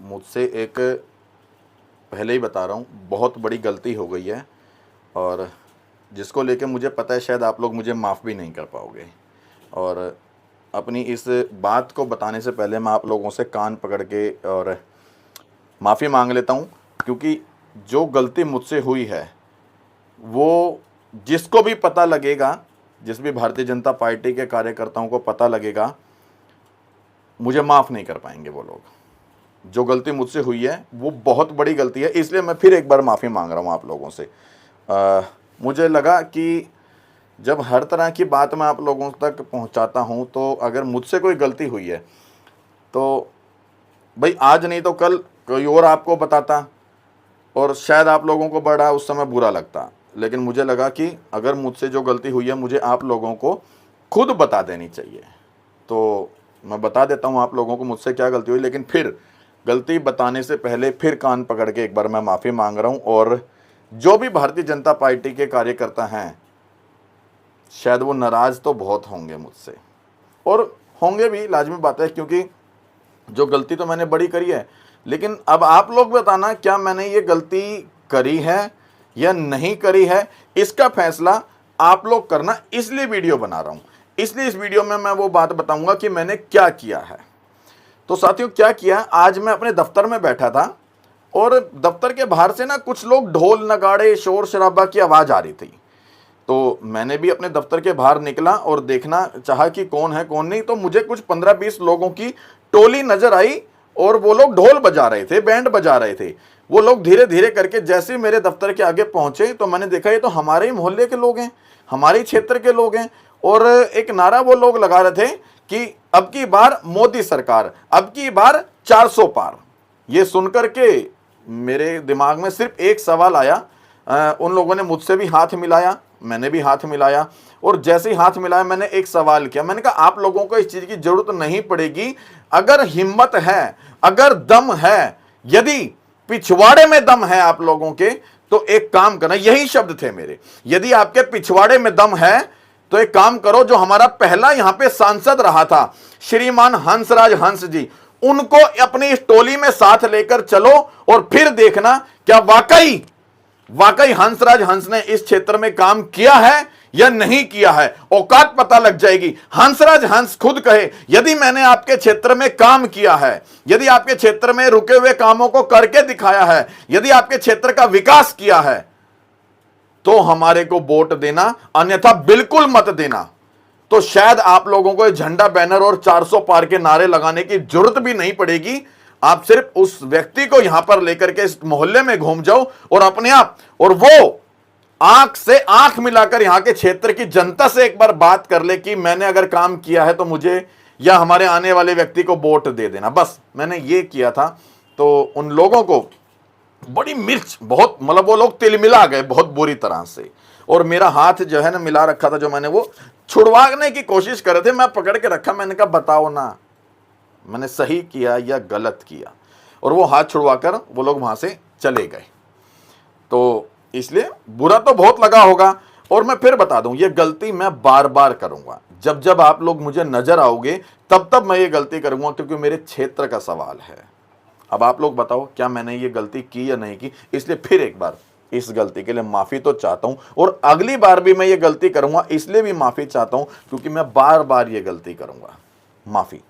मुझसे एक पहले ही बता रहा हूँ, बहुत बड़ी गलती हो गई है और जिसको लेके मुझे पता है शायद आप लोग मुझे माफ़ भी नहीं कर पाओगे। और अपनी इस बात को बताने से पहले मैं आप लोगों से कान पकड़ के और माफ़ी मांग लेता हूँ, क्योंकि जो गलती मुझसे हुई है वो जिसको भी पता लगेगा, जिस भी भारतीय जनता पार्टी के कार्यकर्ताओं को पता लगेगा, मुझे माफ़ नहीं कर पाएंगे वो लोग। जो गलती मुझसे हुई है वो बहुत बड़ी गलती है, इसलिए मैं फिर एक बार माफ़ी मांग रहा हूँ आप लोगों से। मुझे लगा कि जब हर तरह की बात मैं आप लोगों तक पहुँचाता हूँ तो अगर मुझसे कोई गलती हुई है तो भाई आज नहीं तो कल कोई और आपको बताता और शायद आप लोगों को बड़ा उस समय बुरा लगता। लेकिन मुझे लगा कि अगर मुझसे जो गलती हुई है मुझे आप लोगों को खुद बता देनी चाहिए। तो मैं बता देता हूँ आप लोगों को मुझसे क्या गलती हुई, लेकिन फिर गलती बताने से पहले फिर कान पकड़ के एक बार मैं माफ़ी मांग रहा हूँ। और जो भी भारतीय जनता पार्टी के कार्यकर्ता हैं शायद वो नाराज़ तो बहुत होंगे मुझसे, और होंगे भी, लाजमी बात है, क्योंकि जो गलती तो मैंने बड़ी करी है। लेकिन अब आप लोग बताना क्या मैंने ये गलती करी है या नहीं करी है, इसका फैसला आप लोग करना। इसलिए वीडियो बना रहा हूँ, इसलिए इस वीडियो में मैं वो बात बताऊंगा कि मैंने क्या किया है। तो साथियों क्या किया, आज मैं अपने दफ्तर में बैठा था और दफ्तर के बाहर से ना कुछ लोग ढोल नगाड़े शोर शराबा की आवाज़ आ रही थी। तो मैंने भी अपने दफ्तर के बाहर निकला और देखना चाहा कि कौन है कौन नहीं। तो मुझे कुछ 15-20 लोगों की टोली नजर आई और वो लोग ढोल बजा रहे थे, बैंड बजा रहे थे। वो लोग धीरे धीरे करके जैसे ही मेरे दफ्तर के आगे पहुंचे तो मैंने देखा ये तो हमारे ही मोहल्ले के लोग हैं, हमारे क्षेत्र के लोग हैं। और एक नारा वो लोग लगा रहे थे कि अब की बार मोदी सरकार, अब की बार 400 पार। ये सुनकर के मेरे दिमाग में सिर्फ एक सवाल आया। उन लोगों ने मुझसे भी हाथ मिलाया, मैंने भी हाथ मिलाया, और जैसे ही हाथ मिलाया मैंने एक सवाल किया। मैंने कहा आप लोगों को इस चीज की जरूरत नहीं पड़ेगी। अगर हिम्मत है, अगर दम है, यदि पिछवाड़े में दम है आप लोगों के, तो एक काम करना। यही शब्द थे मेरे, यदि आपके पिछवाड़े में दम है तो एक काम करो, जो हमारा पहला यहां पे सांसद रहा था श्रीमान हंसराज हंस जी, उनको अपनी इस टोली में साथ लेकर चलो और फिर देखना क्या वाकई हंसराज हंस ने इस क्षेत्र में काम किया है या नहीं किया है। औकात पता लग जाएगी। हंसराज हंस खुद कहे यदि मैंने आपके क्षेत्र में काम किया है, यदि आपके क्षेत्र में रुके हुए कामों को करके दिखाया है, यदि आपके क्षेत्र का विकास किया है, तो हमारे को वोट देना, अन्यथा बिल्कुल मत देना। तो शायद आप लोगों को झंडा बैनर और 400 पार के नारे लगाने की जरूरत भी नहीं पड़ेगी। आप सिर्फ उस व्यक्ति को यहां पर लेकर के इस मोहल्ले में घूम जाओ और अपने आप, और वो आंख से आंख मिलाकर यहां के क्षेत्र की जनता से एक बार बात कर ले कि मैंने अगर काम किया है तो मुझे या हमारे आने वाले व्यक्ति को वोट दे देना। बस मैंने ये किया था। तो उन लोगों को बड़ी मिर्च, बहुत मतलब वो लोग तिलमिला गए बहुत बुरी तरह से, और मेरा हाथ जो है ना मिला रखा था, जो मैंने वो छुड़वाने की कोशिश कर रहे थे, मैं पकड़ के रखा। मैंने कहा बताओ ना मैंने सही किया या गलत किया, और वो हाथ छुड़वाकर वो लोग वहां से चले गए। तो इसलिए बुरा तो बहुत लगा होगा। और मैं फिर बता दूं, ये गलती मैं बार बार करूंगा। जब जब आप लोग मुझे नजर आओगे तब तब मैं ये गलती करूंगा, क्योंकि मेरे क्षेत्र का सवाल है। अब आप लोग बताओ क्या मैंने ये गलती की या नहीं की। इसलिए फिर एक बार इस गलती के लिए माफी तो चाहता हूं, और अगली बार भी मैं ये गलती करूंगा इसलिए भी माफी चाहता हूं, क्योंकि मैं बार बार ये गलती करूंगा। माफी।